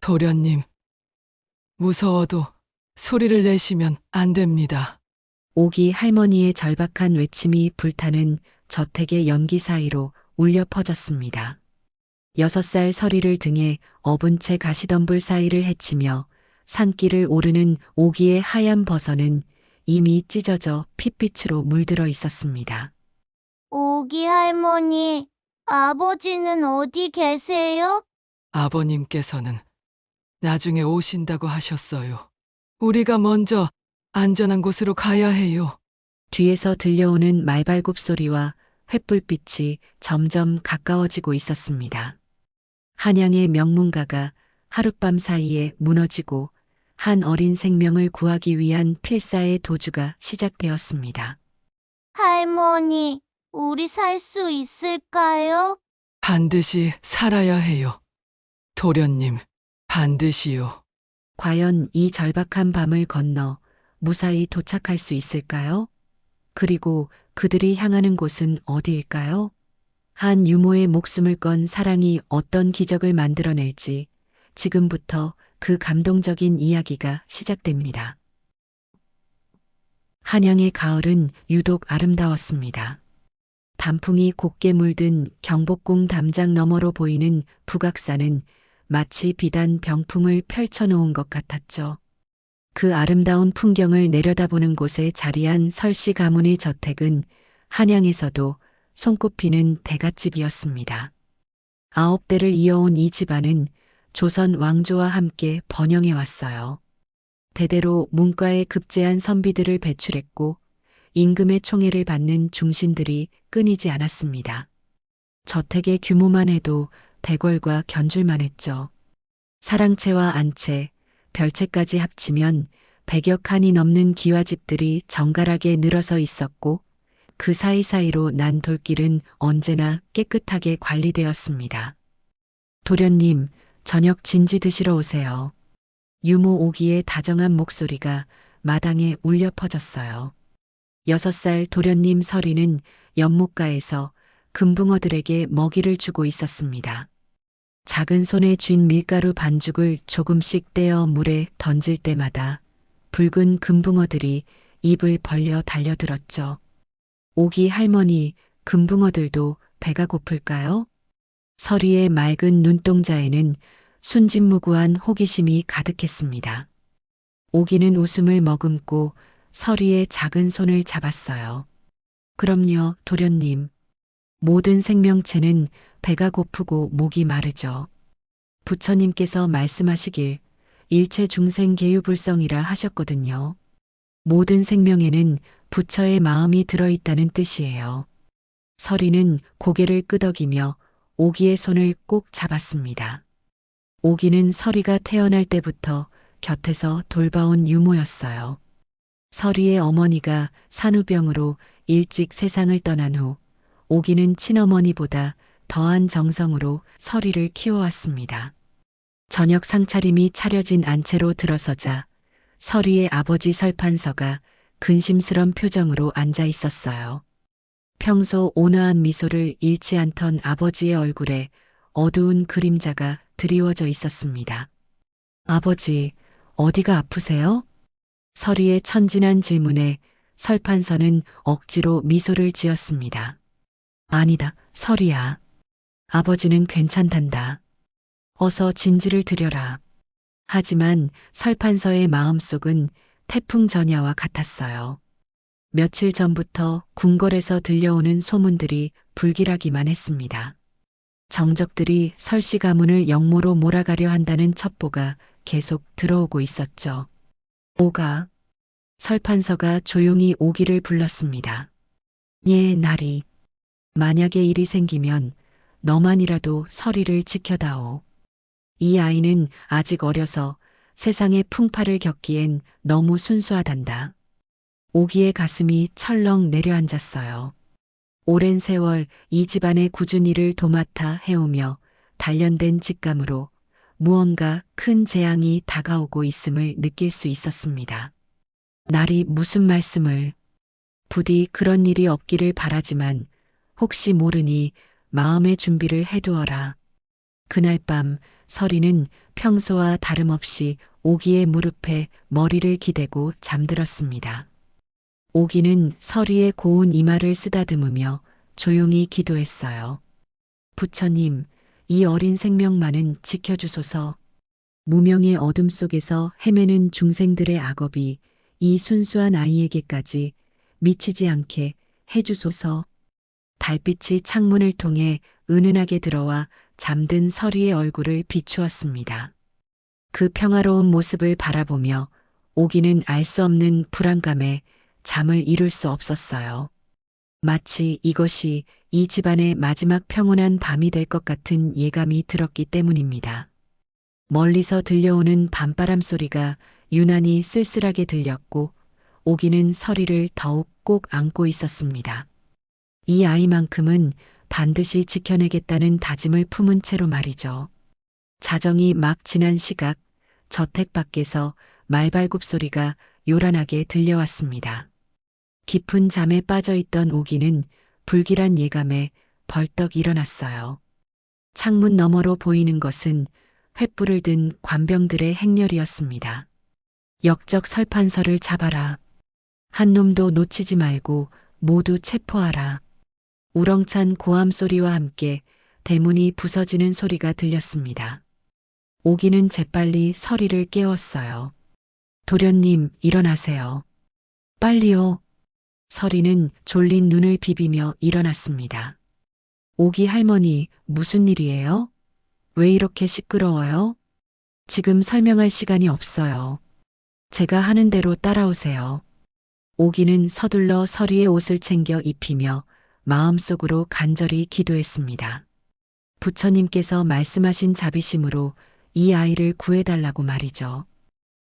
도련님, 무서워도 소리를 내시면 안 됩니다. 오기 할머니의 절박한 외침이 불타는 저택의 연기 사이로 울려 퍼졌습니다. 6살 서리를 등에 업은 채 가시덤불 사이를 헤치며 산길을 오르는 오기의 하얀 버선은 이미 찢어져 핏빛으로 물들어 있었습니다. 오기 할머니, 아버지는 어디 계세요? 아버님께서는 나중에 오신다고 하셨어요. 우리가 먼저 안전한 곳으로 가야 해요. 뒤에서 들려오는 말발굽 소리와 횃불빛이 점점 가까워지고 있었습니다. 한양의 명문가가 하룻밤 사이에 무너지고 한 어린 생명을 구하기 위한 필사의 도주가 시작되었습니다. 할머니, 우리 살 수 있을까요? 반드시 살아야 해요. 도련님, 반드시요. 과연 이 절박한 밤을 건너 무사히 도착할 수 있을까요? 그리고 그들이 향하는 곳은 어디일까요? 한 유모의 목숨을 건 사랑이 어떤 기적을 만들어낼지 지금부터 그 감동적인 이야기가 시작됩니다. 한양의 가을은 유독 아름다웠습니다. 단풍이 곱게 물든 경복궁 담장 너머로 보이는 북악산은 마치 비단 병풍을 펼쳐놓은 것 같았죠. 그 아름다운 풍경을 내려다보는 곳에 자리한 설씨 가문의 저택은 한양에서도 손꼽히는 대갓집이었습니다. 9대를 이어온 이 집안은 조선 왕조와 함께 번영해 왔어요. 대대로 문과에 급제한 선비들을 배출했고 임금의 총애를 받는 중신들이 끊이지 않았습니다. 저택의 규모만 해도 대궐과 견줄만 했죠. 사랑채와 안채, 별채까지 합치면 100여 칸이 넘는 기와집들이 정갈하게 늘어서 있었고 그 사이사이로 난 돌길은 언제나 깨끗하게 관리되었습니다. 도련님, 저녁 진지 드시러 오세요. 유모 오기의 다정한 목소리가 마당에 울려 퍼졌어요. 6살 도련님 서리는 연못가에서 금붕어들에게 먹이를 주고 있었습니다. 작은 손에 쥔 밀가루 반죽을 조금씩 떼어 물에 던질 때마다 붉은 금붕어들이 입을 벌려 달려들었죠. 오기 할머니, 금붕어들도 배가 고플까요? 서리의 맑은 눈동자에는 순진무구한 호기심이 가득했습니다. 오기는 웃음을 머금고 서리의 작은 손을 잡았어요. 그럼요, 도련님. 모든 생명체는 배가 고프고 목이 마르죠. 부처님께서 말씀하시길 일체 중생 계유불성이라 하셨거든요. 모든 생명에는 부처의 마음이 들어있다는 뜻이에요. 서리는 고개를 끄덕이며 오기의 손을 꼭 잡았습니다. 오기는 서리가 태어날 때부터 곁에서 돌봐온 유모였어요. 서리의 어머니가 산후병으로 일찍 세상을 떠난 후 오기는 친어머니보다 더한 정성으로 서리를 키워왔습니다. 저녁 상차림이 차려진 안채로 들어서자 서리의 아버지 설판서가 근심스런 표정으로 앉아 있었어요. 평소 온화한 미소를 잃지 않던 아버지의 얼굴에 어두운 그림자가 드리워져 있었습니다. 아버지, 어디가 아프세요? 서리의 천진한 질문에 설판서는 억지로 미소를 지었습니다. 아니다, 서리야. 아버지는 괜찮단다. 어서 진지를 드려라. 하지만 설판서의 마음속은 태풍 전야와 같았어요. 며칠 전부터 궁궐에서 들려오는 소문들이 불길하기만 했습니다. 정적들이 설씨 가문을 영모로 몰아가려 한다는 첩보가 계속 들어오고 있었죠. 오가. 설판서가 조용히 오기를 불렀습니다. 예, 나리. 만약에 일이 생기면 너만이라도 서리를 지켜다오. 이 아이는 아직 어려서 세상의 풍파를 겪기엔 너무 순수하단다. 오기의 가슴이 철렁 내려앉았어요. 오랜 세월 이 집안의 꾸준 일을 도맡아 해오며 단련된 직감으로 무언가 큰 재앙이 다가오고 있음을 느낄 수 있었습니다. 날이 무슨 말씀을. 부디 그런 일이 없기를 바라지만 혹시 모르니 마음의 준비를 해두어라. 그날 밤 서리는 평소와 다름없이 오기의 무릎에 머리를 기대고 잠들었습니다. 오기는 서리의 고운 이마를 쓰다듬으며 조용히 기도했어요. 부처님, 이 어린 생명만은 지켜주소서. 무명의 어둠 속에서 헤매는 중생들의 악업이 이 순수한 아이에게까지 미치지 않게 해주소서. 달빛이 창문을 통해 은은하게 들어와 잠든 서리의 얼굴을 비추었습니다. 그 평화로운 모습을 바라보며 오기는 알 수 없는 불안감에 잠을 이룰 수 없었어요. 마치 이것이 이 집안의 마지막 평온한 밤이 될 것 같은 예감이 들었기 때문입니다. 멀리서 들려오는 밤바람 소리가 유난히 쓸쓸하게 들렸고 오기는 서리를 더욱 꼭 안고 있었습니다. 이 아이만큼은 반드시 지켜내겠다는 다짐을 품은 채로 말이죠. 자정이 막 지난 시각 저택 밖에서 말발굽 소리가 요란하게 들려왔습니다. 깊은 잠에 빠져있던 오기는 불길한 예감에 벌떡 일어났어요. 창문 너머로 보이는 것은 횃불을 든 관병들의 행렬이었습니다. 역적 설판서를 잡아라. 한 놈도 놓치지 말고 모두 체포하라. 우렁찬 고함 소리와 함께 대문이 부서지는 소리가 들렸습니다. 오기는 재빨리 서리를 깨웠어요. 도련님, 일어나세요. 빨리요. 서리는 졸린 눈을 비비며 일어났습니다. 오기 할머니, 무슨 일이에요? 왜 이렇게 시끄러워요? 지금 설명할 시간이 없어요. 제가 하는 대로 따라오세요. 오기는 서둘러 서리의 옷을 챙겨 입히며 마음속으로 간절히 기도했습니다. 부처님께서 말씀하신 자비심으로 이 아이를 구해달라고 말이죠.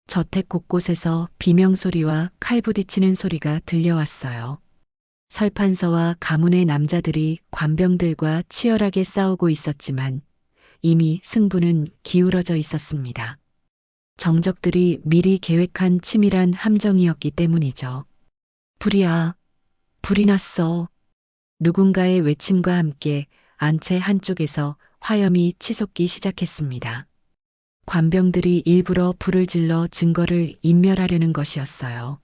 저택 곳곳에서 비명소리와 칼 부딪히는 소리가 들려왔어요. 설판서와 가문의 남자들이 관병들과 치열하게 싸우고 있었지만 이미 승부는 기울어져 있었습니다. 정적들이 미리 계획한 치밀한 함정이었기 때문이죠. 불이야, 불이 났어. 누군가의 외침과 함께 안채 한쪽에서 화염이 치솟기 시작했습니다. 관병들이 일부러 불을 질러 증거를 인멸하려는 것이었어요.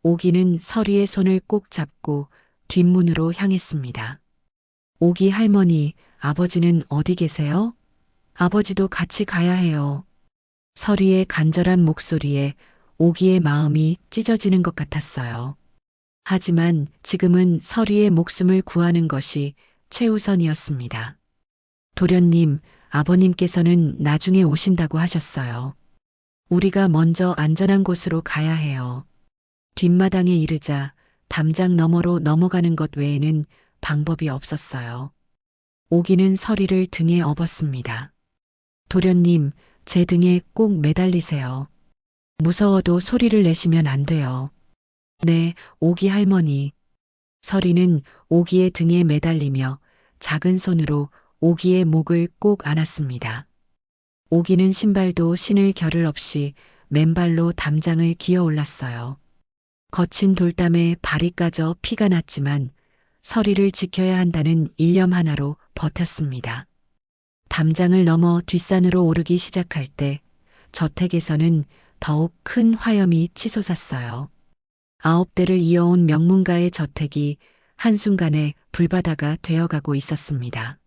오기는 서리의 손을 꼭 잡고 뒷문으로 향했습니다. 오기 할머니, 아버지는 어디 계세요? 아버지도 같이 가야 해요. 서리의 간절한 목소리에 오기의 마음이 찢어지는 것 같았어요. 하지만 지금은 서리의 목숨을 구하는 것이 최우선이었습니다. 도련님, 아버님께서는 나중에 오신다고 하셨어요. 우리가 먼저 안전한 곳으로 가야 해요. 뒷마당에 이르자 담장 너머로 넘어가는 것 외에는 방법이 없었어요. 오기는 서리를 등에 업었습니다. 도련님, 제 등에 꼭 매달리세요. 무서워도 소리를 내시면 안 돼요. 네, 오기 할머니. 서리는 오기의 등에 매달리며 작은 손으로 오기의 목을 꼭 안았습니다. 오기는 신발도 신을 겨를 없이 맨발로 담장을 기어 올랐어요. 거친 돌담에 발이 까져 피가 났지만 서리를 지켜야 한다는 일념 하나로 버텼습니다. 담장을 넘어 뒷산으로 오르기 시작할 때 저택에서는 더욱 큰 화염이 치솟았어요. 9대를 이어온 명문가의 저택이 한순간에 불바다가 되어가고 있었습니다.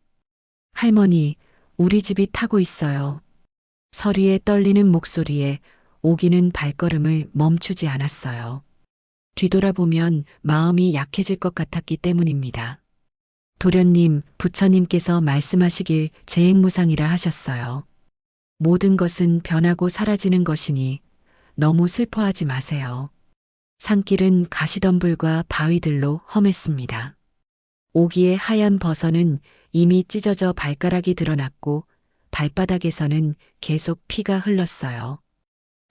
할머니, 우리 집이 타고 있어요. 서리의 떨리는 목소리에 오기는 발걸음을 멈추지 않았어요. 뒤돌아보면 마음이 약해질 것 같았기 때문입니다. 도련님, 부처님께서 말씀하시길 재행무상이라 하셨어요. 모든 것은 변하고 사라지는 것이니 너무 슬퍼하지 마세요. 산길은 가시덤불과 바위들로 험했습니다. 오기의 하얀 버선은 이미 찢어져 발가락이 드러났고 발바닥에서는 계속 피가 흘렀어요.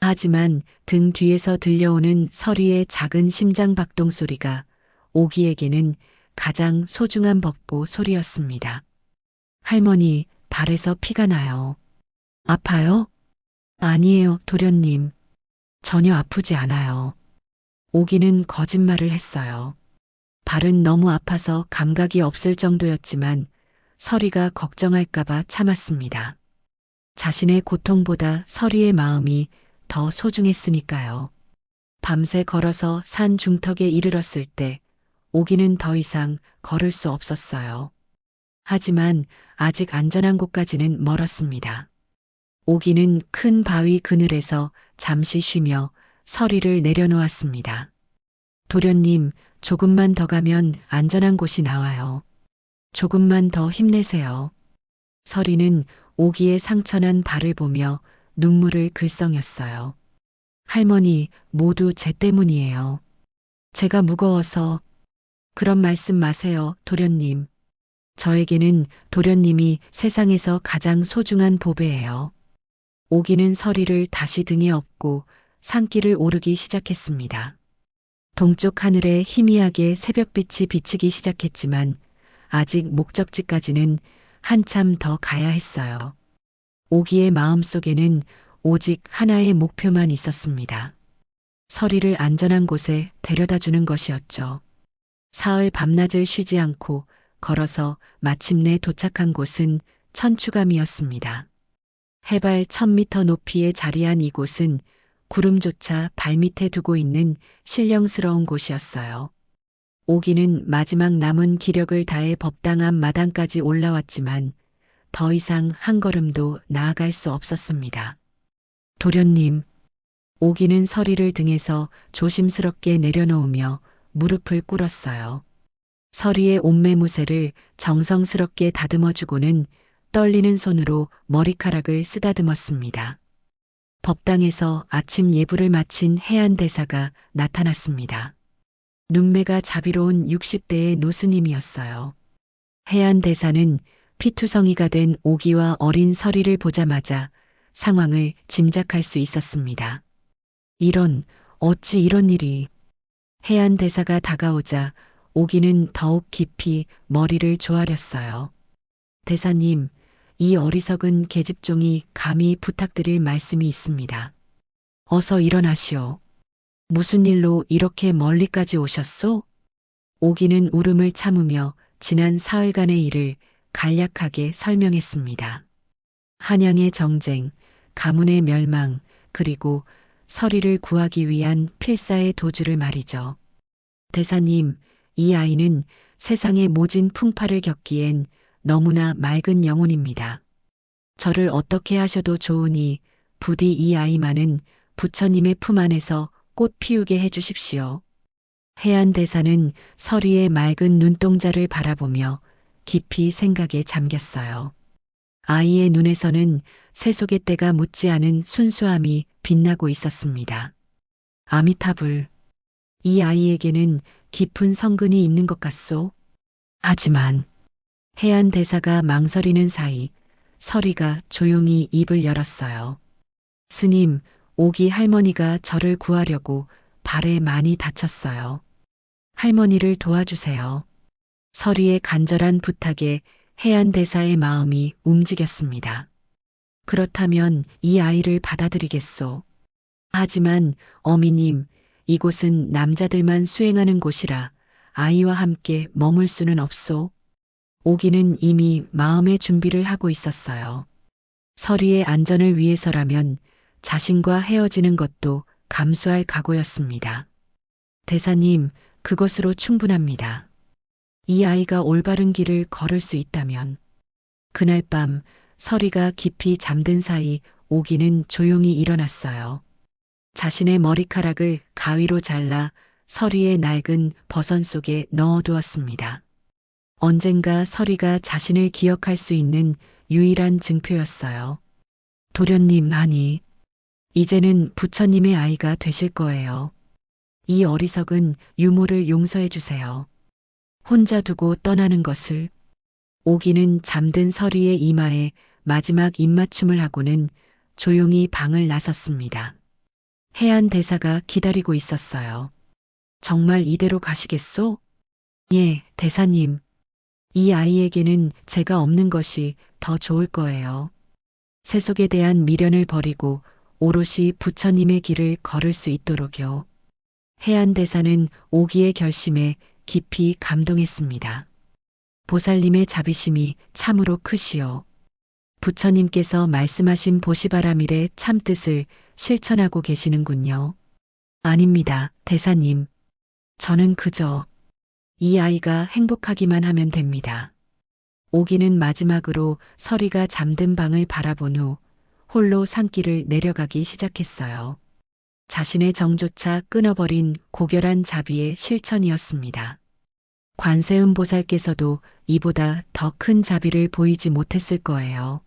하지만 등 뒤에서 들려오는 서리의 작은 심장 박동 소리가 오기에게는 가장 소중한 법보 소리였습니다. 할머니, 발에서 피가 나요. 아파요? 아니에요, 도련님. 전혀 아프지 않아요. 오기는 거짓말을 했어요. 발은 너무 아파서 감각이 없을 정도였지만 서리가 걱정할까봐 참았습니다. 자신의 고통보다 서리의 마음이 더 소중했으니까요. 밤새 걸어서 산 중턱에 이르렀을 때 오기는 더 이상 걸을 수 없었어요. 하지만 아직 안전한 곳까지는 멀었습니다. 오기는 큰 바위 그늘에서 잠시 쉬며 서리를 내려놓았습니다. 도련님, 조금만 더 가면 안전한 곳이 나와요. 조금만 더 힘내세요. 서리는 오기의 상처난 발을 보며 눈물을 글썽였어요. 할머니, 모두 제 때문이에요. 제가 무거워서. 그런 말씀 마세요, 도련님. 저에게는 도련님이 세상에서 가장 소중한 보배예요. 오기는 서리를 다시 등에 업고 산길을 오르기 시작했습니다. 동쪽 하늘에 희미하게 새벽빛이 비치기 시작했지만 아직 목적지까지는 한참 더 가야 했어요. 오기의 마음속에는 오직 하나의 목표만 있었습니다. 서리를 안전한 곳에 데려다 주는 것이었죠. 사흘 밤낮을 쉬지 않고 걸어서 마침내 도착한 곳은 천추감이었습니다. 해발 1000m 높이에 자리한 이곳은 구름조차 발밑에 두고 있는 신령스러운 곳이었어요. 오기는 마지막 남은 기력을 다해 법당한 마당까지 올라왔지만 더 이상 한 걸음도 나아갈 수 없었습니다. 도련님, 오기는 서리를 등에서 조심스럽게 내려놓으며 무릎을 꿇었어요. 서리의 옷매무새를 정성스럽게 다듬어주고는 떨리는 손으로 머리카락을 쓰다듬었습니다. 법당에서 아침 예불을 마친 해안대사가 나타났습니다. 눈매가 자비로운 60대의 노스님이었어요. 해안대사는 피투성이가 된 오기와 어린 서리를 보자마자 상황을 짐작할 수 있었습니다. 어찌 이런 일이. 해안대사가 다가오자 오기는 더욱 깊이 머리를 조아렸어요. 대사님, 이 어리석은 계집종이 감히 부탁드릴 말씀이 있습니다. 어서 일어나시오. 무슨 일로 이렇게 멀리까지 오셨소? 오기는 울음을 참으며 지난 사흘간의 일을 간략하게 설명했습니다. 한양의 정쟁, 가문의 멸망, 그리고 서리를 구하기 위한 필사의 도주를 말이죠. 대사님, 이 아이는 세상의 모진 풍파를 겪기엔 너무나 맑은 영혼입니다. 저를 어떻게 하셔도 좋으니 부디 이 아이만은 부처님의 품 안에서 꽃 피우게 해주십시오. 해안대사는 서리의 맑은 눈동자를 바라보며 깊이 생각에 잠겼어요. 아이의 눈에서는 세속의 때가 묻지 않은 순수함이 빛나고 있었습니다. 아미타불, 이 아이에게는 깊은 성근이 있는 것 같소? 하지만 해안대사가 망설이는 사이 서리가 조용히 입을 열었어요. 스님, 오기 할머니가 저를 구하려고 발에 많이 다쳤어요. 할머니를 도와주세요. 서리의 간절한 부탁에 해안대사의 마음이 움직였습니다. 그렇다면 이 아이를 받아들이겠소. 하지만 어미님, 이곳은 남자들만 수행하는 곳이라 아이와 함께 머물 수는 없소. 오기는 이미 마음의 준비를 하고 있었어요. 서리의 안전을 위해서라면 자신과 헤어지는 것도 감수할 각오였습니다. 대사님, 그것으로 충분합니다. 이 아이가 올바른 길을 걸을 수 있다면. 그날 밤 서리가 깊이 잠든 사이 오기는 조용히 일어났어요. 자신의 머리카락을 가위로 잘라 서리의 낡은 버선 속에 넣어두었습니다. 언젠가 서리가 자신을 기억할 수 있는 유일한 증표였어요. 도련님, 아니, 이제는 부처님의 아이가 되실 거예요. 이 어리석은 유모를 용서해 주세요. 혼자 두고 떠나는 것을. 오기는 잠든 서리의 이마에 마지막 입맞춤을 하고는 조용히 방을 나섰습니다. 해안대사가 기다리고 있었어요. 정말 이대로 가시겠소? 예, 대사님. 이 아이에게는 제가 없는 것이 더 좋을 거예요. 세속에 대한 미련을 버리고 오롯이 부처님의 길을 걸을 수 있도록요. 해안대사는 오기의 결심에 깊이 감동했습니다. 보살님의 자비심이 참으로 크시오. 부처님께서 말씀하신 보시바라밀의 참뜻을 실천하고 계시는군요. 아닙니다, 대사님. 저는 그저 이 아이가 행복하기만 하면 됩니다. 오기는 마지막으로 서리가 잠든 방을 바라본 후 홀로 산길을 내려가기 시작했어요. 자신의 정조차 끊어버린 고결한 자비의 실천이었습니다. 관세음 보살께서도 이보다 더 큰 자비를 보이지 못했을 거예요.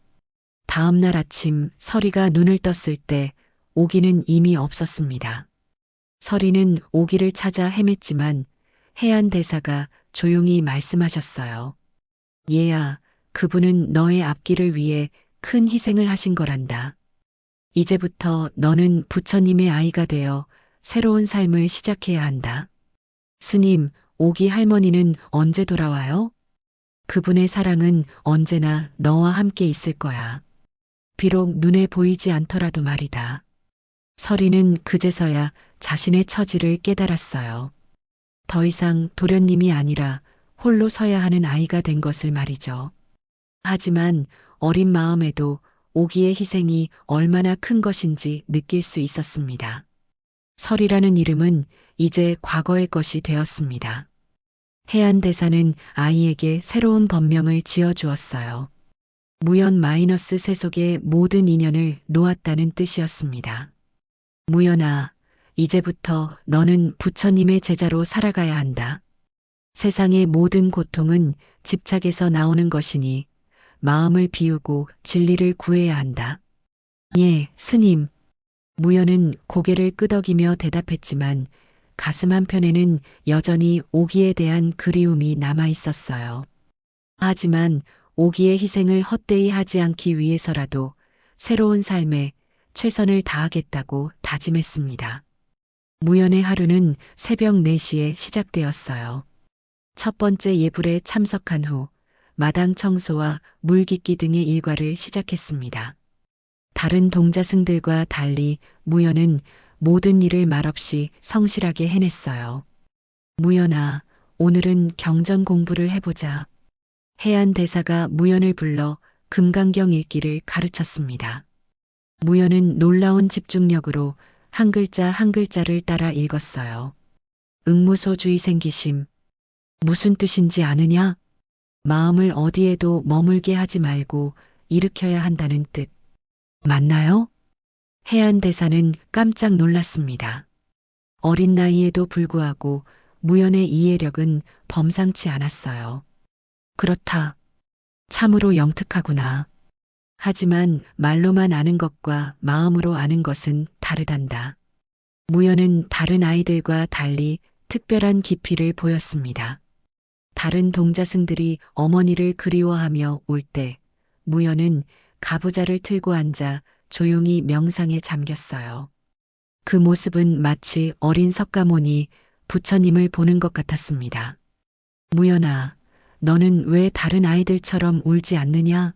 다음 날 아침 서리가 눈을 떴을 때 오기는 이미 없었습니다. 서리는 오기를 찾아 헤맸지만 해안 대사가 조용히 말씀하셨어요. 얘야, 그분은 너의 앞길을 위해 큰 희생을 하신 거란다. 이제부터 너는 부처님의 아이가 되어 새로운 삶을 시작해야 한다. 스님, 오기 할머니는 언제 돌아와요? 그분의 사랑은 언제나 너와 함께 있을 거야. 비록 눈에 보이지 않더라도 말이다. 서리는 그제서야 자신의 처지를 깨달았어요. 더 이상 도련님이 아니라 홀로 서야 하는 아이가 된 것을 말이죠. 하지만 어린 마음에도 오기의 희생이 얼마나 큰 것인지 느낄 수 있었습니다. 설이라는 이름은 이제 과거의 것이 되었습니다. 해안 대사는 아이에게 새로운 법명을 지어주었어요. 무연 마이너스 세속의 모든 인연을 놓았다는 뜻이었습니다. 무연아, 이제부터 너는 부처님의 제자로 살아가야 한다. 세상의 모든 고통은 집착에서 나오는 것이니 마음을 비우고 진리를 구해야 한다. 예, 스님. 무연은 고개를 끄덕이며 대답했지만 가슴 한편에는 여전히 오기에 대한 그리움이 남아 있었어요. 하지만 오기의 희생을 헛되이 하지 않기 위해서라도 새로운 삶에 최선을 다하겠다고 다짐했습니다. 무연의 하루는 새벽 4시에 시작되었어요. 첫 번째 예불에 참석한 후 마당 청소와 물 깃기 등의 일과를 시작했습니다. 다른 동자승들과 달리 무연은 모든 일을 말없이 성실하게 해냈어요. 무연아, 오늘은 경전 공부를 해보자. 해안 대사가 무연을 불러 금강경 읽기를 가르쳤습니다. 무연은 놀라운 집중력으로 한 글자 한 글자를 따라 읽었어요. 응무소주의 생기심. 무슨 뜻인지 아느냐? 마음을 어디에도 머물게 하지 말고 일으켜야 한다는 뜻. 맞나요? 해안 대사는 깜짝 놀랐습니다. 어린 나이에도 불구하고 무연의 이해력은 범상치 않았어요. 그렇다. 참으로 영특하구나. 하지만 말로만 아는 것과 마음으로 아는 것은 다르단다. 무연은 다른 아이들과 달리 특별한 깊이를 보였습니다. 다른 동자승들이 어머니를 그리워하며 올 때 무연은 가부좌를 틀고 앉아 조용히 명상에 잠겼어요. 그 모습은 마치 어린 석가모니 부처님을 보는 것 같았습니다. 무연아, 너는 왜 다른 아이들처럼 울지 않느냐?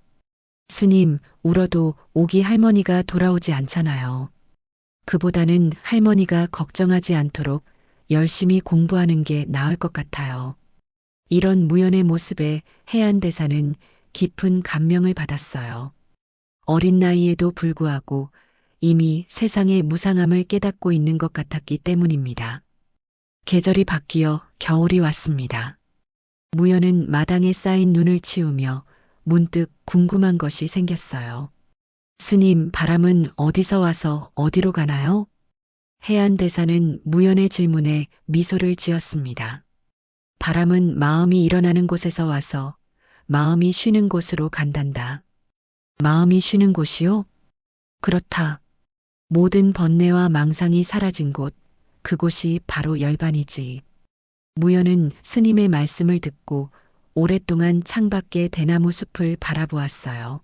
스님, 울어도 오기 할머니가 돌아오지 않잖아요. 그보다는 할머니가 걱정하지 않도록 열심히 공부하는 게 나을 것 같아요. 이런 무연의 모습에 해안 대사는 깊은 감명을 받았어요. 어린 나이에도 불구하고 이미 세상의 무상함을 깨닫고 있는 것 같았기 때문입니다. 계절이 바뀌어 겨울이 왔습니다. 무연은 마당에 쌓인 눈을 치우며 문득 궁금한 것이 생겼어요. 스님, 바람은 어디서 와서 어디로 가나요? 해안 대사는 무연의 질문에 미소를 지었습니다. 바람은 마음이 일어나는 곳에서 와서 마음이 쉬는 곳으로 간단다. 마음이 쉬는 곳이요? 그렇다. 모든 번뇌와 망상이 사라진 곳, 그곳이 바로 열반이지. 무연은 스님의 말씀을 듣고 오랫동안 창밖의 대나무 숲을 바라보았어요.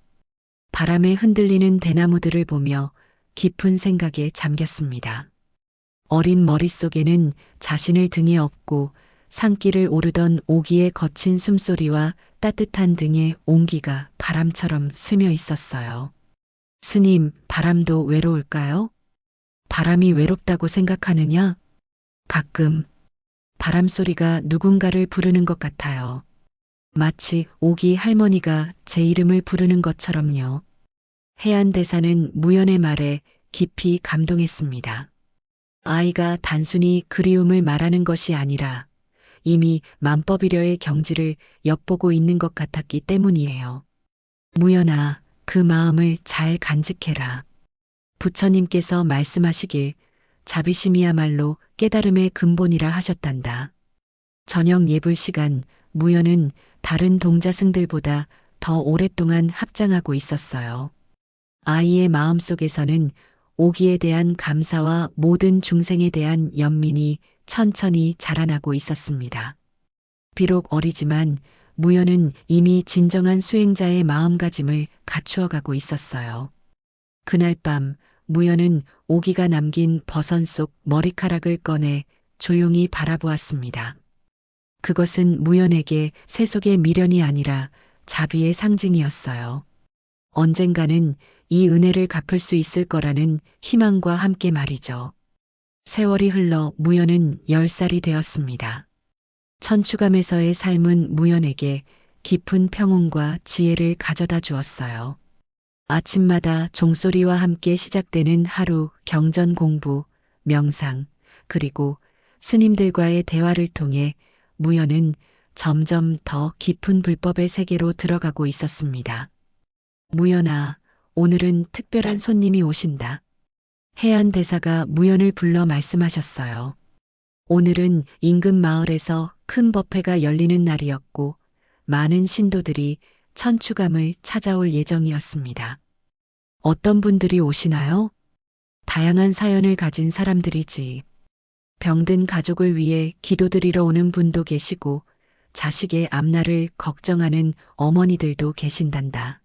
바람에 흔들리는 대나무들을 보며 깊은 생각에 잠겼습니다. 어린 머릿속에는 자신을 등에 업고 산길을 오르던 오기의 거친 숨소리와 따뜻한 등의 온기가 바람처럼 스며 있었어요. 스님, 바람도 외로울까요? 바람이 외롭다고 생각하느냐? 가끔 바람 소리가 누군가를 부르는 것 같아요. 마치 오기 할머니가 제 이름을 부르는 것처럼요. 해안대사는 무연의 말에 깊이 감동했습니다. 아이가 단순히 그리움을 말하는 것이 아니라 이미 만법이려의 경지를 엿보고 있는 것 같았기 때문이에요. 무연아, 그 마음을 잘 간직해라. 부처님께서 말씀하시길 자비심이야말로 깨달음의 근본이라 하셨단다. 저녁 예불 시간, 무연은 다른 동자승들보다 더 오랫동안 합장하고 있었어요. 아이의 마음속에서는 오기에 대한 감사와 모든 중생에 대한 연민이 천천히 자라나고 있었습니다. 비록 어리지만 무연은 이미 진정한 수행자의 마음가짐을 갖추어가고 있었어요. 그날 밤 무연은 오기가 남긴 버선 속 머리카락을 꺼내 조용히 바라보았습니다. 그것은 무연에게 세속의 미련이 아니라 자비의 상징이었어요. 언젠가는 이 은혜를 갚을 수 있을 거라는 희망과 함께 말이죠. 세월이 흘러 무연은 10살이 되었습니다. 천추감에서의 삶은 무연에게 깊은 평온과 지혜를 가져다 주었어요. 아침마다 종소리와 함께 시작되는 하루 경전 공부, 명상, 그리고 스님들과의 대화를 통해 무연은 점점 더 깊은 불법의 세계로 들어가고 있었습니다. 무연아, 오늘은 특별한 손님이 오신다. 해안대사가 무연을 불러 말씀하셨어요. 오늘은 인근 마을에서 큰 법회가 열리는 날이었고 많은 신도들이 천추감을 찾아올 예정이었습니다. 어떤 분들이 오시나요? 다양한 사연을 가진 사람들이지. 병든 가족을 위해 기도드리러 오는 분도 계시고 자식의 앞날을 걱정하는 어머니들도 계신단다.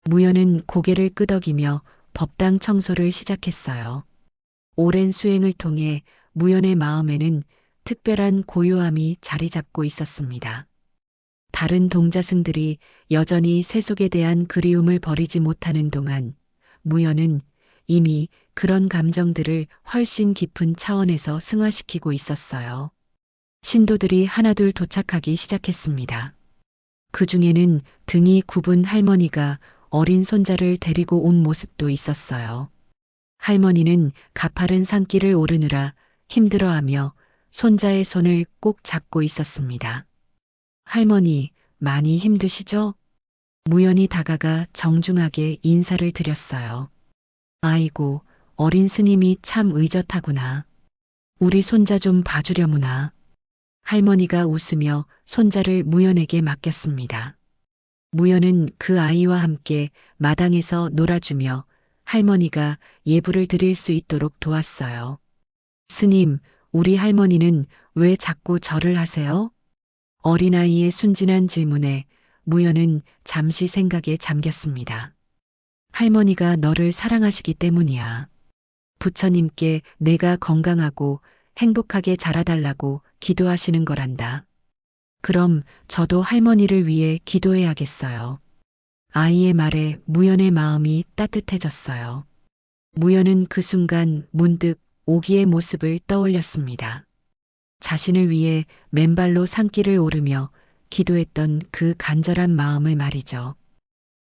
무연은 고개를 끄덕이며 법당 청소를 시작했어요. 오랜 수행을 통해 무연의 마음에는 특별한 고요함이 자리 잡고 있었습니다. 다른 동자승들이 여전히 세속에 대한 그리움을 버리지 못하는 동안 무연은 이미 그런 감정들을 훨씬 깊은 차원에서 승화시키고 있었어요. 신도들이 하나둘 도착하기 시작했습니다. 그 중에는 등이 굽은 할머니가 어린 손자를 데리고 온 모습도 있었어요. 할머니는 가파른 산길을 오르느라 힘들어하며 손자의 손을 꼭 잡고 있었습니다. 할머니, 많이 힘드시죠? 무연히 다가가 정중하게 인사를 드렸어요. 아이고, 어린 스님이 참 의젓하구나. 우리 손자 좀 봐주려무나. 할머니가 웃으며 손자를 무연에게 맡겼습니다. 무연은 그 아이와 함께 마당에서 놀아주며 할머니가 예불을 드릴 수 있도록 도왔어요. 스님, 우리 할머니는 왜 자꾸 절을 하세요? 어린아이의 순진한 질문에 무연은 잠시 생각에 잠겼습니다. 할머니가 너를 사랑하시기 때문이야. 부처님께 내가 건강하고 행복하게 자라달라고 기도하시는 거란다. 그럼 저도 할머니를 위해 기도해야겠어요. 아이의 말에 무연의 마음이 따뜻해졌어요. 무연은 그 순간 문득 오기의 모습을 떠올렸습니다. 자신을 위해 맨발로 산길을 오르며 기도했던 그 간절한 마음을 말이죠.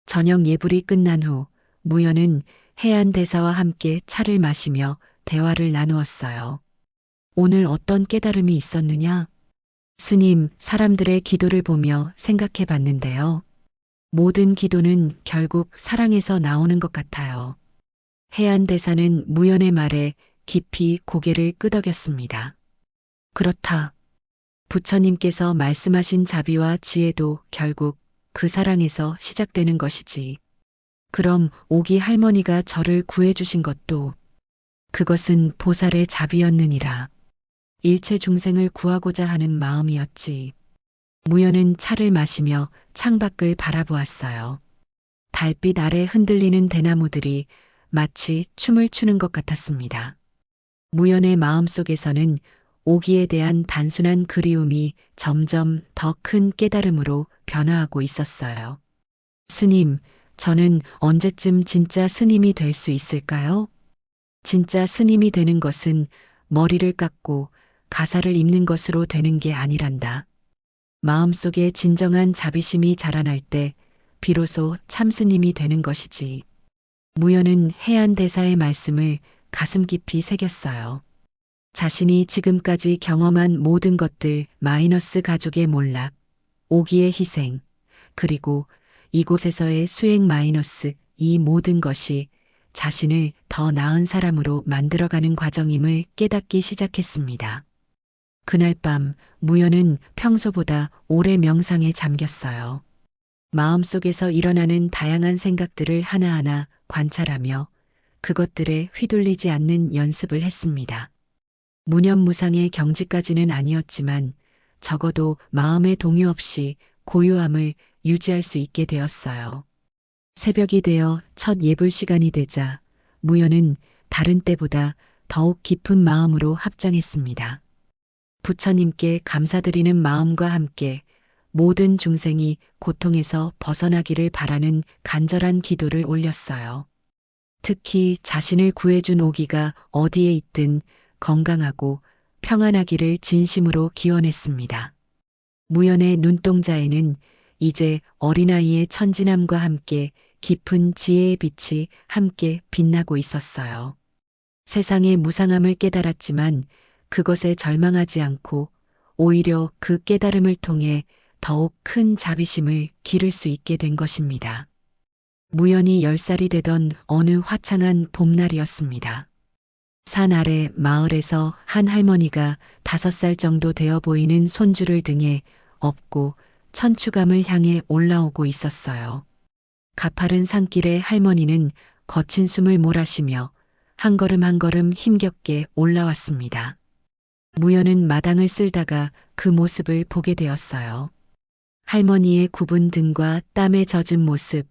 저녁 예불이 끝난 후 무연은 해안대사와 함께 차를 마시며 대화를 나누었어요. 오늘 어떤 깨달음이 있었느냐? 스님, 사람들의 기도를 보며 생각해 봤는데요. 모든 기도는 결국 사랑에서 나오는 것 같아요. 해안대사는 무연의 말에 깊이 고개를 끄덕였습니다. 그렇다. 부처님께서 말씀하신 자비와 지혜도 결국 그 사랑에서 시작되는 것이지. 그럼 오기 할머니가 저를 구해주신 것도 그것은 보살의 자비였느니라. 일체 중생을 구하고자 하는 마음이었지. 무연은 차를 마시며 창밖을 바라보았어요. 달빛 아래 흔들리는 대나무들이 마치 춤을 추는 것 같았습니다. 무연의 마음속에서는 오기에 대한 단순한 그리움이 점점 더 큰 깨달음으로 변화하고 있었어요. 스님, 저는 언제쯤 진짜 스님이 될 수 있을까요? 진짜 스님이 되는 것은 머리를 깎고 가사를 입는 것으로 되는 게 아니란다. 마음속에 진정한 자비심이 자라날 때 비로소 참 스님이 되는 것이지. 무연은 해안 대사의 말씀을 가슴 깊이 새겼어요. 자신이 지금까지 경험한 모든 것들 마이너스 가족의 몰락, 오기의 희생, 그리고 이곳에서의 수행 마이너스 이 모든 것이 자신을 더 나은 사람으로 만들어가는 과정임을 깨닫기 시작했습니다. 그날 밤 무연은 평소보다 오래 명상에 잠겼어요. 마음속에서 일어나는 다양한 생각들을 하나하나 관찰하며 그것들에 휘둘리지 않는 연습을 했습니다. 무념무상의 경지까지는 아니었지만 적어도 마음의 동요 없이 고요함을 유지할 수 있게 되었어요. 새벽이 되어 첫 예불 시간이 되자 무연은 다른 때보다 더욱 깊은 마음으로 합장했습니다. 부처님께 감사드리는 마음과 함께 모든 중생이 고통에서 벗어나기를 바라는 간절한 기도를 올렸어요. 특히 자신을 구해준 오기가 어디에 있든 건강하고 평안하기를 진심으로 기원했습니다. 무연의 눈동자에는 이제 어린아이의 천진함과 함께 깊은 지혜의 빛이 함께 빛나고 있었어요. 세상의 무상함을 깨달았지만 그것에 절망하지 않고 오히려 그 깨달음을 통해 더욱 큰 자비심을 기를 수 있게 된 것입니다. 무연이 10살이 되던 어느 화창한 봄날이었습니다. 산 아래 마을에서 한 할머니가 5살 정도 되어 보이는 손주를 등에 업고 천추감을 향해 올라오고 있었어요. 가파른 산길에 할머니는 거친 숨을 몰아쉬며 한 걸음 한 걸음 힘겹게 올라왔습니다. 무연은 마당을 쓸다가 그 모습을 보게 되었어요. 할머니의 굽은 등과 땀에 젖은 모습,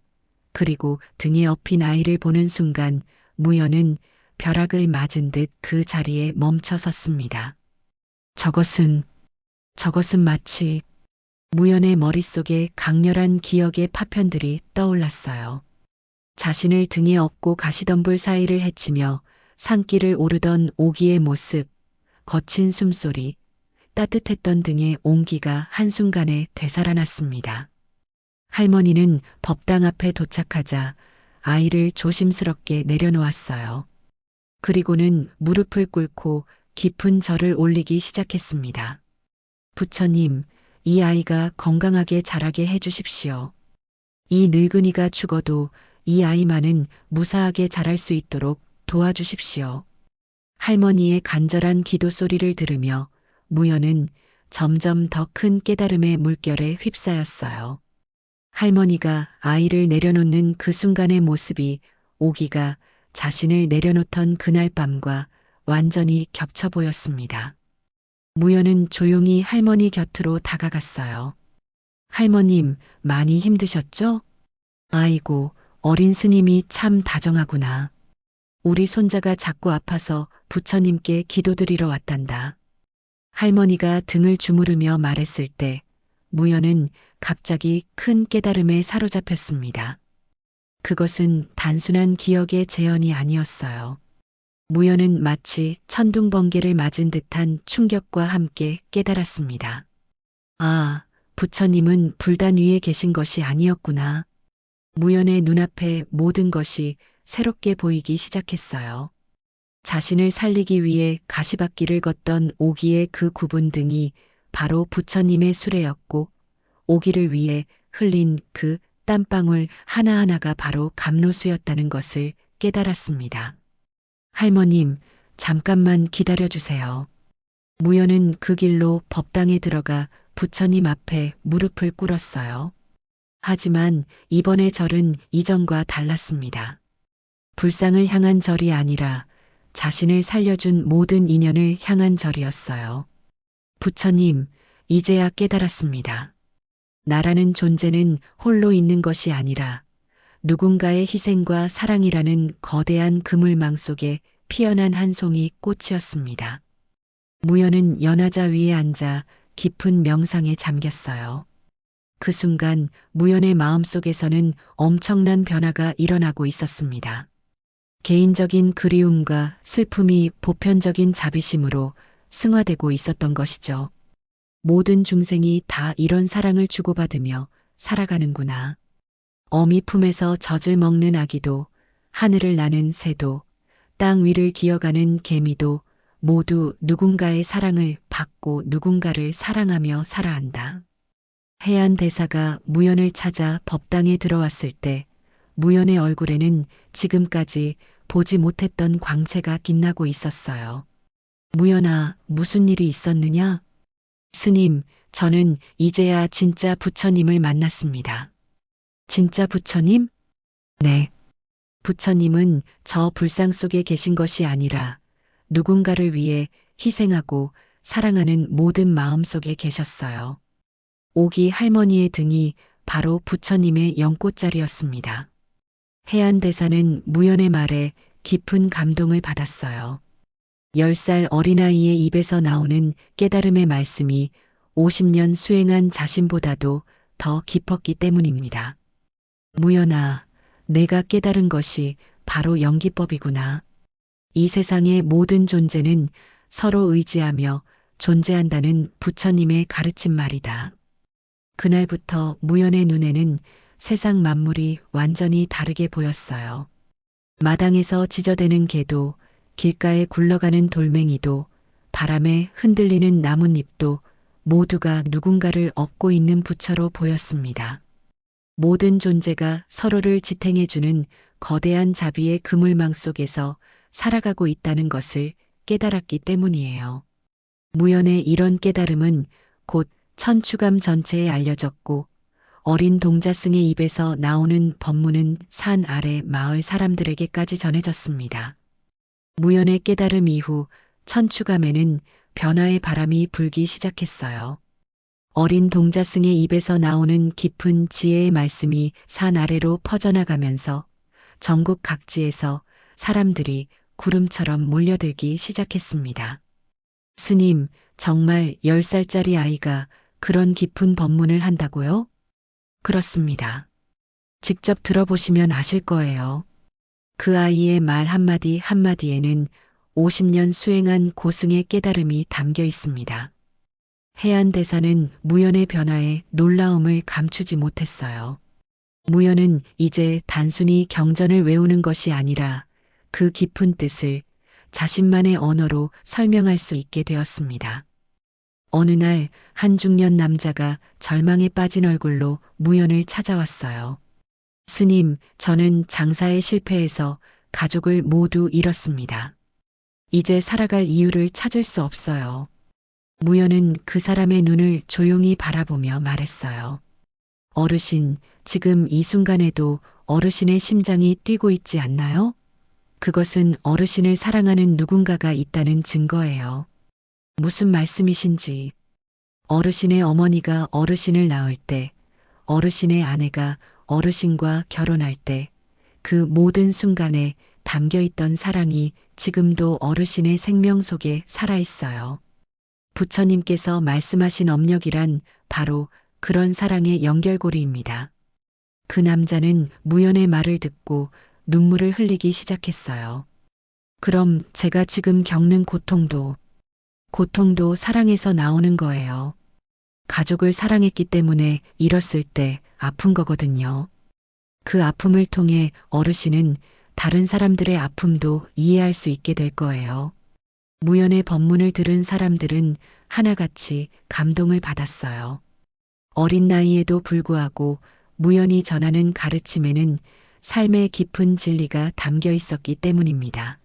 그리고 등에 업힌 아이를 보는 순간 무연은 벼락을 맞은 듯 그 자리에 멈춰 섰습니다. 저것은 마치 무연의 머릿속에 강렬한 기억의 파편들이 떠올랐어요. 자신을 등에 업고 가시덤불 사이를 헤치며 산길을 오르던 오기의 모습, 거친 숨소리, 따뜻했던 등의 온기가 한순간에 되살아났습니다. 할머니는 법당 앞에 도착하자 아이를 조심스럽게 내려놓았어요. 그리고는 무릎을 꿇고 깊은 절을 올리기 시작했습니다. 부처님, 이 아이가 건강하게 자라게 해주십시오. 이 늙은이가 죽어도 이 아이만은 무사하게 자랄 수 있도록 도와주십시오. 할머니의 간절한 기도 소리를 들으며 무연은 점점 더 큰 깨달음의 물결에 휩싸였어요. 할머니가 아이를 내려놓는 그 순간의 모습이 오기가 자신을 내려놓던 그날 밤과 완전히 겹쳐 보였습니다. 무연은 조용히 할머니 곁으로 다가갔어요. 할머님, 많이 힘드셨죠? 아이고, 어린 스님이 참 다정하구나. 우리 손자가 자꾸 아파서 부처님께 기도드리러 왔단다. 할머니가 등을 주무르며 말했을 때 무연은 갑자기 큰 깨달음에 사로잡혔습니다. 그것은 단순한 기억의 재현이 아니었어요. 무연은 마치 천둥번개를 맞은 듯한 충격과 함께 깨달았습니다. 아, 부처님은 불단 위에 계신 것이 아니었구나. 무연의 눈앞에 모든 것이 새롭게 보이기 시작했어요. 자신을 살리기 위해 가시밭길을 걷던 오기의 그 굽은 등이 바로 부처님의 수레였고 오기를 위해 흘린 그 땀방울 하나하나가 바로 감로수였다는 것을 깨달았습니다. 할머님, 잠깐만 기다려주세요. 무연은 그 길로 법당에 들어가 부처님 앞에 무릎을 꿇었어요. 하지만 이번의 절은 이전과 달랐습니다. 불상을 향한 절이 아니라 자신을 살려준 모든 인연을 향한 절이었어요. 부처님, 이제야 깨달았습니다. 나라는 존재는 홀로 있는 것이 아니라 누군가의 희생과 사랑이라는 거대한 그물망 속에 피어난 한 송이 꽃이었습니다. 무연은 연화자 위에 앉아 깊은 명상에 잠겼어요. 그 순간 무연의 마음속에서는 엄청난 변화가 일어나고 있었습니다. 개인적인 그리움과 슬픔이 보편적인 자비심으로 승화되고 있었던 것이죠. 모든 중생이 다 이런 사랑을 주고받으며 살아가는구나. 어미 품에서 젖을 먹는 아기도 하늘을 나는 새도, 땅 위를 기어가는 개미도 모두 누군가의 사랑을 받고 누군가를 사랑하며 살아 한다. 해안 대사가 무연을 찾아 법당에 들어왔을 때 무연의 얼굴에는 지금까지 보지 못했던 광채가 빛나고 있었어요. 무연아, 무슨 일이 있었느냐? 스님, 저는 이제야 진짜 부처님을 만났습니다. 진짜 부처님? 네. 부처님은 저 불상 속에 계신 것이 아니라 누군가를 위해 희생하고 사랑하는 모든 마음 속에 계셨어요. 오기 할머니의 등이 바로 부처님의 연꽃자리였습니다. 해안대사는 무연의 말에 깊은 감동을 받았어요. 10살 어린아이의 입에서 나오는 깨달음의 말씀이 50년 수행한 자신보다도 더 깊었기 때문입니다. 무연아, 내가 깨달은 것이 바로 연기법이구나. 이 세상의 모든 존재는 서로 의지하며 존재한다는 부처님의 가르친 말이다. 그날부터 무연의 눈에는 세상 만물이 완전히 다르게 보였어요. 마당에서 지저대는 개도, 길가에 굴러가는 돌멩이도, 바람에 흔들리는 나뭇잎도 모두가 누군가를 업고 있는 부처로 보였습니다. 모든 존재가 서로를 지탱해주는 거대한 자비의 그물망 속에서 살아가고 있다는 것을 깨달았기 때문이에요. 무연의 이런 깨달음은 곧 천추감 전체에 알려졌고 어린 동자승의 입에서 나오는 법문은 산 아래 마을 사람들에게까지 전해졌습니다. 무연의 깨달음 이후 천추감에는 변화의 바람이 불기 시작했어요. 어린 동자승의 입에서 나오는 깊은 지혜의 말씀이 산 아래로 퍼져나가면서 전국 각지에서 사람들이 구름처럼 몰려들기 시작했습니다. 스님, 정말 10살짜리 아이가 그런 깊은 법문을 한다고요? 그렇습니다. 직접 들어보시면 아실 거예요. 그 아이의 말 한마디 한마디에는 50년 수행한 고승의 깨달음이 담겨 있습니다. 해안대사는 무연의 변화에 놀라움을 감추지 못했어요. 무연은 이제 단순히 경전을 외우는 것이 아니라 그 깊은 뜻을 자신만의 언어로 설명할 수 있게 되었습니다. 어느 날 한 중년 남자가 절망에 빠진 얼굴로 무연을 찾아왔어요. 스님, 저는 장사에 실패해서 가족을 모두 잃었습니다. 이제 살아갈 이유를 찾을 수 없어요. 무연은 그 사람의 눈을 조용히 바라보며 말했어요. 어르신, 지금 이 순간에도 어르신의 심장이 뛰고 있지 않나요? 그것은 어르신을 사랑하는 누군가가 있다는 증거예요. 무슨 말씀이신지. 어르신의 어머니가 어르신을 낳을 때, 어르신의 아내가 어르신과 결혼할 때, 그 모든 순간에 담겨 있던 사랑이 지금도 어르신의 생명 속에 살아있어요. 부처님께서 말씀하신 업력이란 바로 그런 사랑의 연결고리입니다. 그 남자는 무연의 말을 듣고 눈물을 흘리기 시작했어요. 그럼 제가 지금 겪는 고통도 사랑에서 나오는 거예요. 가족을 사랑했기 때문에 잃었을 때 아픈 거거든요. 그 아픔을 통해 어르신은 다른 사람들의 아픔도 이해할 수 있게 될 거예요. 무연의 법문을 들은 사람들은 하나같이 감동을 받았어요. 어린 나이에도 불구하고 무연이 전하는 가르침에는 삶의 깊은 진리가 담겨 있었기 때문입니다.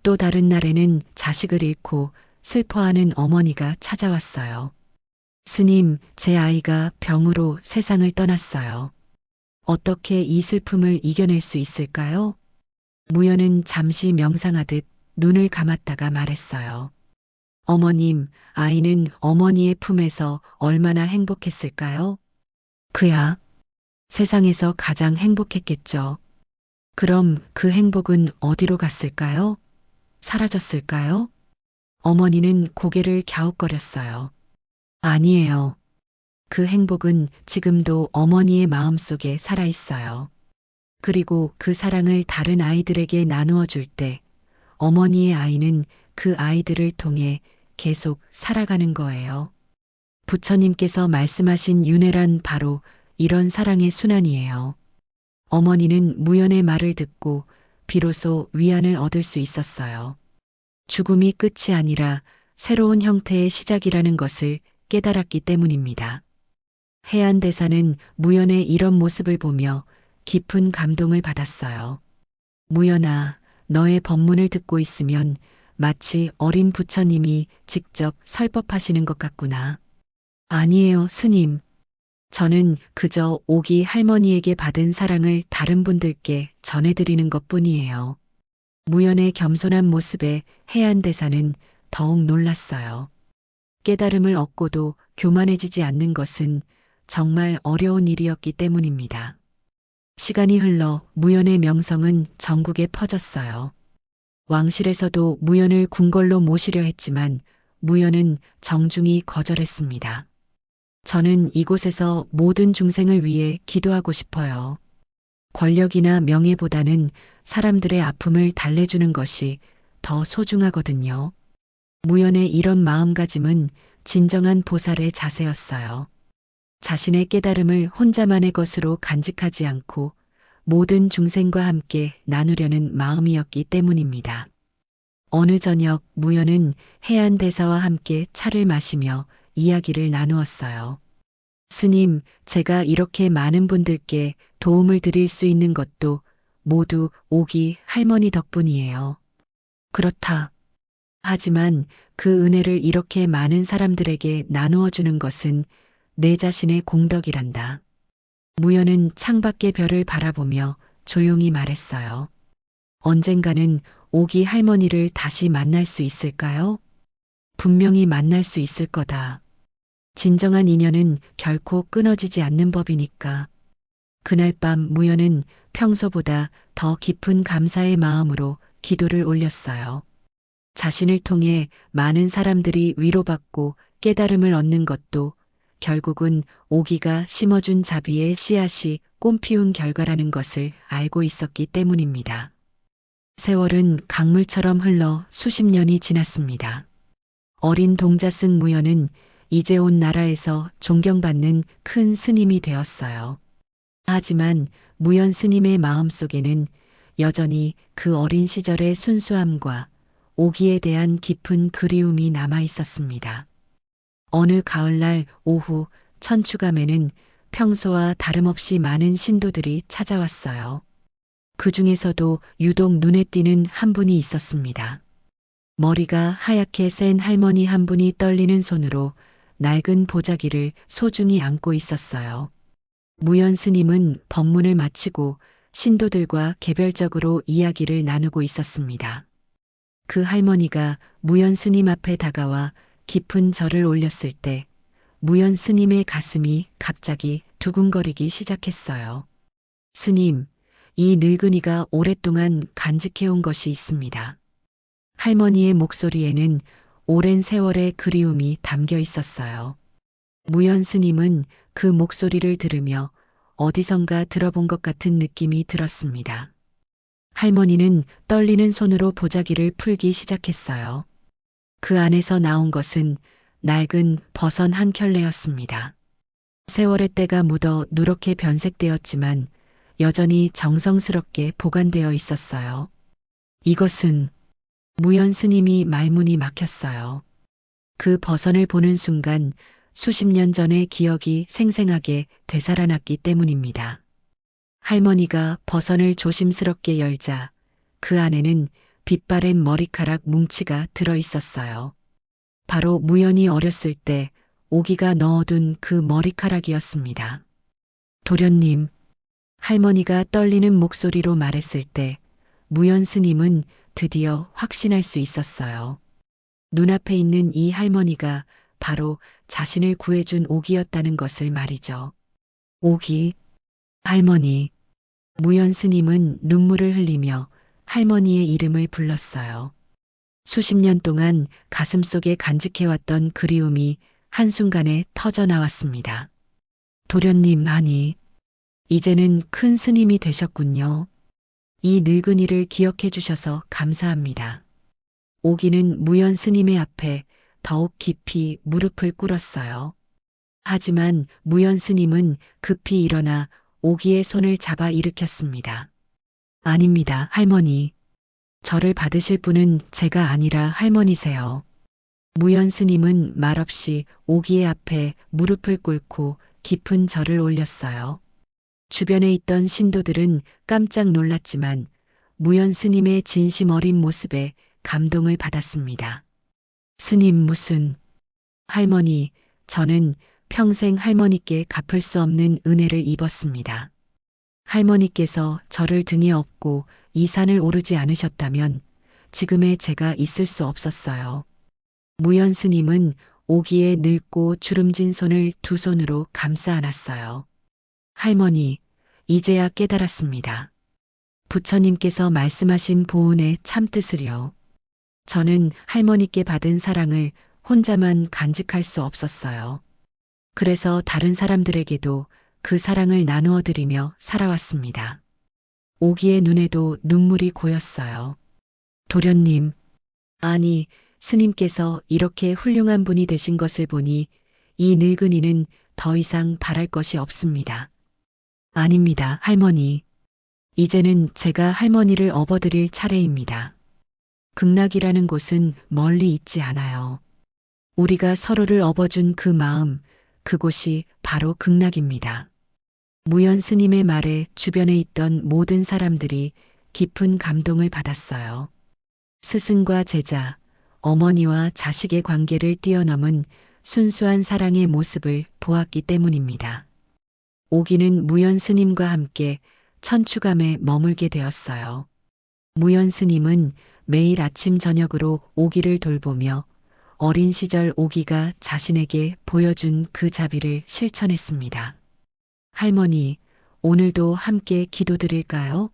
또 다른 날에는 자식을 잃고 슬퍼하는 어머니가 찾아왔어요. 스님, 제 아이가 병으로 세상을 떠났어요. 어떻게 이 슬픔을 이겨낼 수 있을까요? 무연은 잠시 명상하듯 눈을 감았다가 말했어요. 어머님, 아이는 어머니의 품에서 얼마나 행복했을까요? 그야 세상에서 가장 행복했겠죠. 그럼 그 행복은 어디로 갔을까요? 사라졌을까요? 어머니는 고개를 갸웃거렸어요. 아니에요. 그 행복은 지금도 어머니의 마음속에 살아있어요. 그리고 그 사랑을 다른 아이들에게 나누어 줄 때 어머니의 아이는 그 아이들을 통해 계속 살아가는 거예요. 부처님께서 말씀하신 윤회란 바로 이런 사랑의 순환이에요. 어머니는 무연의 말을 듣고 비로소 위안을 얻을 수 있었어요. 죽음이 끝이 아니라 새로운 형태의 시작이라는 것을 깨달았기 때문입니다. 해안대사는 무연의 이런 모습을 보며 깊은 감동을 받았어요. 무연아, 너의 법문을 듣고 있으면 마치 어린 부처님이 직접 설법하시는 것 같구나. 아니에요, 스님. 저는 그저 오기 할머니에게 받은 사랑을 다른 분들께 전해드리는 것 뿐이에요. 무연의 겸손한 모습에 해안대사는 더욱 놀랐어요. 깨달음을 얻고도 교만해지지 않는 것은 정말 어려운 일이었기 때문입니다. 시간이 흘러 무연의 명성은 전국에 퍼졌어요. 왕실에서도 무연을 궁궐로 모시려 했지만 무연은 정중히 거절했습니다. 저는 이곳에서 모든 중생을 위해 기도하고 싶어요. 권력이나 명예보다는 사람들의 아픔을 달래주는 것이 더 소중하거든요. 무연의 이런 마음가짐은 진정한 보살의 자세였어요. 자신의 깨달음을 혼자만의 것으로 간직하지 않고 모든 중생과 함께 나누려는 마음이었기 때문입니다. 어느 저녁 무연은 해안대사와 함께 차를 마시며 이야기를 나누었어요. 스님, 제가 이렇게 많은 분들께 도움을 드릴 수 있는 것도 모두 오기 할머니 덕분이에요. 그렇다. 하지만 그 은혜를 이렇게 많은 사람들에게 나누어 주는 것은 내 자신의 공덕이란다. 무연은 창밖의 별을 바라보며 조용히 말했어요. 언젠가는 오기 할머니를 다시 만날 수 있을까요? 분명히 만날 수 있을 거다. 진정한 인연은 결코 끊어지지 않는 법이니까. 그날 밤 무연은 평소보다 더 깊은 감사의 마음으로 기도를 올렸어요. 자신을 통해 많은 사람들이 위로받고 깨달음을 얻는 것도 결국은 오기가 심어준 자비의 씨앗이 꽃피운 결과라는 것을 알고 있었기 때문입니다. 세월은 강물처럼 흘러 수십 년이 지났습니다. 어린 동자승 무연은 이제 온 나라에서 존경받는 큰 스님이 되었어요. 하지만 무연 스님의 마음속에는 여전히 그 어린 시절의 순수함과 오기에 대한 깊은 그리움이 남아 있었습니다. 어느 가을날 오후 천추감에는 평소와 다름없이 많은 신도들이 찾아왔어요. 그 중에서도 유독 눈에 띄는 한 분이 있었습니다. 머리가 하얗게 센 할머니 한 분이 떨리는 손으로 낡은 보자기를 소중히 안고 있었어요. 무연 스님은 법문을 마치고 신도들과 개별적으로 이야기를 나누고 있었습니다. 그 할머니가 무연 스님 앞에 다가와 깊은 절을 올렸을 때 무연 스님의 가슴이 갑자기 두근거리기 시작했어요. 스님, 이 늙은이가 오랫동안 간직해온 것이 있습니다. 할머니의 목소리에는 오랜 세월의 그리움이 담겨 있었어요. 무연 스님은 그 목소리를 들으며 어디선가 들어본 것 같은 느낌이 들었습니다. 할머니는 떨리는 손으로 보자기를 풀기 시작했어요. 그 안에서 나온 것은 낡은 버선 한 켤레였습니다. 세월의 때가 묻어 누렇게 변색되었지만 여전히 정성스럽게 보관되어 있었어요. 이것은 무연 스님이 말문이 막혔어요. 그 버선을 보는 순간 수십 년 전의 기억이 생생하게 되살아났기 때문입니다. 할머니가 버선을 조심스럽게 열자 그 안에는 빛바랜 머리카락 뭉치가 들어 있었어요. 바로 무연이 어렸을 때 오기가 넣어둔 그 머리카락이었습니다. 도련님, 할머니가 떨리는 목소리로 말했을 때 무연 스님은 드디어 확신할 수 있었어요. 눈앞에 있는 이 할머니가 바로 자신을 구해준 오기였다는 것을 말이죠. 오기, 할머니. 무연 스님은 눈물을 흘리며 할머니의 이름을 불렀어요. 수십 년 동안 가슴속에 간직해왔던 그리움이 한순간에 터져 나왔습니다. 도련님, 아니, 이제는 큰 스님이 되셨군요. 이 늙은이를 기억해 주셔서 감사합니다. 오기는 무연 스님의 앞에 더욱 깊이 무릎을 꿇었어요. 하지만 무연 스님은 급히 일어나 오기의 손을 잡아 일으켰습니다. 아닙니다, 할머니. 저를 받으실 분은 제가 아니라 할머니세요. 무연 스님은 말없이 오기의 앞에 무릎을 꿇고 깊은 절을 올렸어요. 주변에 있던 신도들은 깜짝 놀랐지만 무연 스님의 진심 어린 모습에 감동을 받았습니다. 스님 무슨... 할머니, 저는 평생 할머니께 갚을 수 없는 은혜를 입었습니다. 할머니께서 저를 등에 업고 이 산을 오르지 않으셨다면 지금의 제가 있을 수 없었어요. 무연 스님은 오기의 늙고 주름진 손을 두 손으로 감싸 안았어요. 할머니, 이제야 깨달았습니다. 부처님께서 말씀하신 보은의 참뜻을요. 저는 할머니께 받은 사랑을 혼자만 간직할 수 없었어요. 그래서 다른 사람들에게도 그 사랑을 나누어 드리며 살아왔습니다. 오기의 눈에도 눈물이 고였어요. 도련님, 아니, 스님께서 이렇게 훌륭한 분이 되신 것을 보니 이 늙은이는 더 이상 바랄 것이 없습니다. 아닙니다, 할머니. 이제는 제가 할머니를 업어드릴 차례입니다. 극락이라는 곳은 멀리 있지 않아요. 우리가 서로를 업어준 그 마음, 그곳이 바로 극락입니다. 무연 스님의 말에 주변에 있던 모든 사람들이 깊은 감동을 받았어요. 스승과 제자, 어머니와 자식의 관계를 뛰어넘은 순수한 사랑의 모습을 보았기 때문입니다. 오기는 무연 스님과 함께 천추감에 머물게 되었어요. 무연 스님은 매일 아침 저녁으로 오기를 돌보며 어린 시절 오기가 자신에게 보여준 그 자비를 실천했습니다. 할머니, 오늘도 함께 기도드릴까요?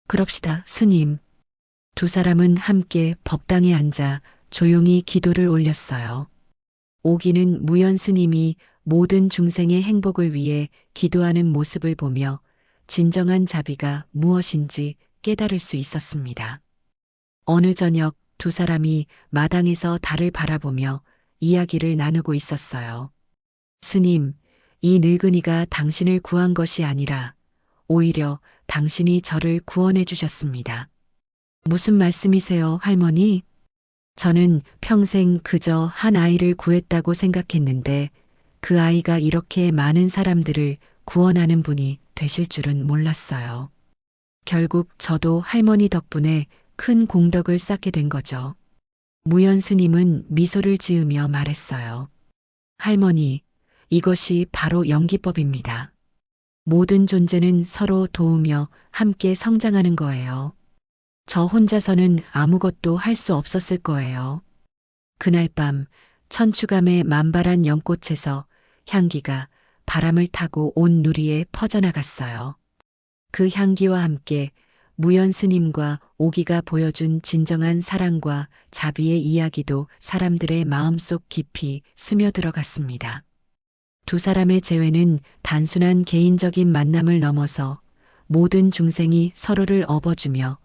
그럽시다, 스님. 두 사람은 함께 법당에 앉아 조용히 기도를 올렸어요. 오기는 무연 스님이 모든 중생의 행복을 위해 기도하는 모습을 보며 진정한 자비가 무엇인지 깨달을 수 있었습니다. 어느 저녁 두 사람이 마당에서 달을 바라보며 이야기를 나누고 있었어요. 스님, 이 늙은이가 당신을 구한 것이 아니라 오히려 당신이 저를 구원해 주셨습니다. 무슨 말씀이세요, 할머니? 저는 평생 그저 한 아이를 구했다고 생각했는데 그 아이가 이렇게 많은 사람들을 구원하는 분이 되실 줄은 몰랐어요. 결국 저도 할머니 덕분에 큰 공덕을 쌓게 된 거죠. 무연 스님은 미소를 지으며 말했어요. 할머니, 이것이 바로 연기법입니다. 모든 존재는 서로 도우며 함께 성장하는 거예요. 저 혼자서는 아무것도 할 수 없었을 거예요. 그날 밤 천추감의 만발한 연꽃에서 향기가 바람을 타고 온 누리에 퍼져나갔어요. 그 향기와 함께 무연 스님과 오기가 보여준 진정한 사랑과 자비의 이야기도 사람들의 마음속 깊이 스며들어갔습니다. 두 사람의 재회는 단순한 개인적인 만남을 넘어서 모든 중생이 서로를 업어주며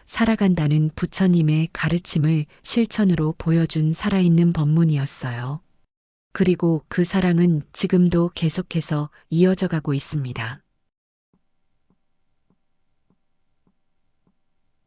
살아간다는 부처님의 가르침을 실천으로 보여준 살아있는 법문이었어요. 그리고 그 사랑은 지금도 계속해서 이어져 가고 있습니다.